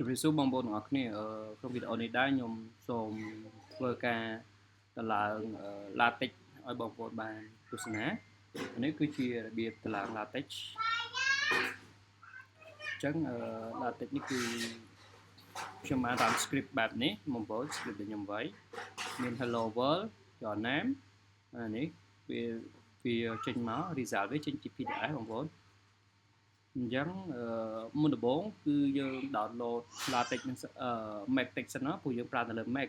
ជម្រាបសួរបងប្អូនទាំងអស់គ្នាក្នុងវីដេអូនេះដែរខ្ញុំសូមធ្វើការតម្លើង LaTeX ឲ្យបងប្អូនបានទស្សនានេះគឺជារបៀបតម្លើង LaTeX អញ្ចឹងLaTeX នេះគឺខ្ញុំបានតាម script បែបនេះបងប្អូន script ដែលខ្ញុំវាយមាន hello world your name នេះវាចេញមក result វាចេញជា PDF បងប្អូនអញ្ចឹងមុនដំបូងគឺយើង download LaTeX នឹងMac Text សិនណាព្រោះយើងប្រើនៅលើ Mac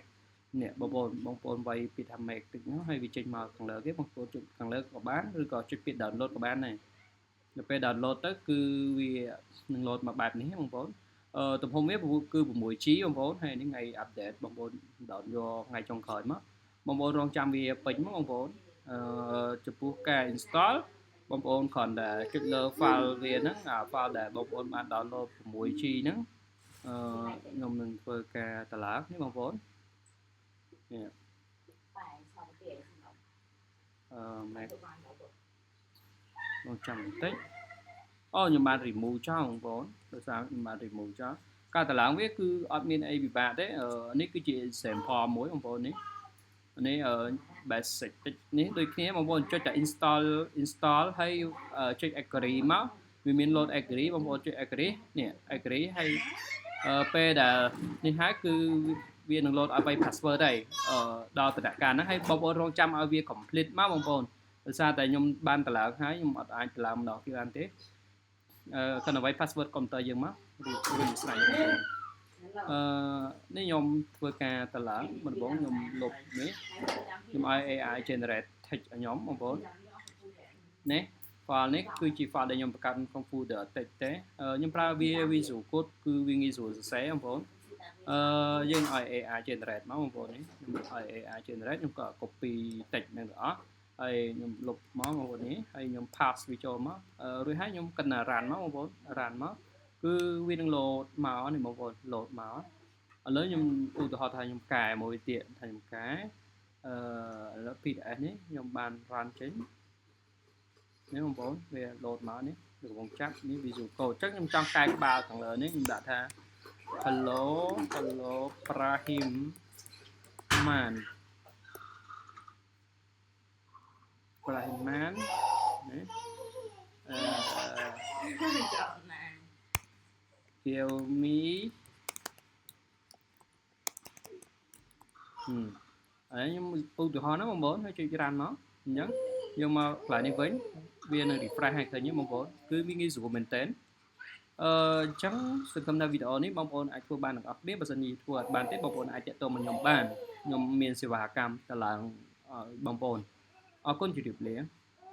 នេះបងប្អូនវាយពាក្យថា Mac តិចហ្នឹងហើយវាចេញមកខាងលើគេបងប្អូនចុចខាងលើក៏បានឬក៏ចុចពាក្យ download ក៏បានដែរដល់ពេល download ទៅគឺវានឹង load មកបែបនេះបងប្អូនទំហំវាគឺ 6G បងប្អូនហើយនេះថ្ងៃ update បងប្អូន download យកថ្ងៃចុងក្រោយមកបងប្អូនរងចាំវាពេញមកបងប្អូនចំពោះការ install បងប្អូនគ្រាន់តែចុចលើ file វាហ្នឹងអា file ដែលបងប្អូនបាន download 6G ហ្នឹងខ្ញុំនឹងធ្វើការតម្លើងនេះបងប្អូននេះMac បងចាំបន្តិចខ្ញុំបាន remove ចោលបងប្អូនដោយសារខ្ញុំបាន remove ចោលការតម្លើងវាគឺអត់មានអីពិបាកទេនេះគឺជា example មួយបងប្អូននេះ basic នេះដូចគ្នាបងប្អូនចុចតែ install ហើយចុច agree មកវាមាន load agree បងប្អូនចុច agree នេះ agree ហើយពេលដែលនេះហើយគឺវានឹង load ឲ្យ password ដែរដល់ដំណាក់កាលហ្នឹងហើយបងប្អូនរងចាំឲ្យវា complete មកបងប្អូនដោយសារតែខ្ញុំបានតម្លើងហើយខ្ញុំអត់អាចតម្លើងម្ដងទៀតបានទេគាត់ឲ្យ password កុំព្យូទ័រយើងមករួចស្រេចបងប្អូននេះខ្ញុំធ្វើការតម្លើងដំបូងខ្ញុំលុបនេះខ្ញុំឲ្យ AI generate text ឲ្យខ្ញុំបងប្អូននេះ file នេះគឺជា file ដែលខ្ញុំបង្កើតក្នុង folder text ទេខ្ញុំប្រើវា Visual Code គឺវាងាយស្រួលសរសេរបងប្អូនយើងឲ្យ AI generate មកបងប្អូននេះខ្ញុំឲ្យ AI generate ខ្ញុំក៏ copy text ហ្នឹងទៅអស់ហើយខ្ញុំលុបមកបងប្អូននេះហើយខ្ញុំ pass វាចូលមករួចហើយខ្ញុំគិតថា run មកបងប្អូន run មកគឺវានឹង load មកនេះបងប្អូន load មកឥឡូវខ្ញុំឧទាហរណ៍ថាខ្ញុំកែមួយទៀតថាខ្ញុំកែឥឡូវ PDF នេះខ្ញុំបាន run ចេញនេះបងប្អូនវា load មកនេះកំពុងចាប់នេះ Visual Code អញ្ចឹងខ្ញុំចង់កែក្បាលខាងលើនេះខ្ញុំដាក់ថា hello Prahim Man នេះgive me ហើយខ្ញុំឧទាហរណ៍ណាបងប្អូនហើយចុច run មកអញ្ចឹងយកមកកន្លែងនេះវិញវានឹង refresh ឲ្យឃើញបងប្អូនគឺវាងាយស្រួលមែនតើអញ្ចឹងសង្ឃឹមថាវីដេអូនេះបងប្អូនអាចធ្វើបានទាំងអស់គ្នាបើសិនជាធ្វើអត់បានទេបងប្អូនអាចទាក់ទងមកខ្ញុំបានខ្ញុំមានសេវាកម្មតម្លើងបងប្អូនអរគុណជម្រាបលា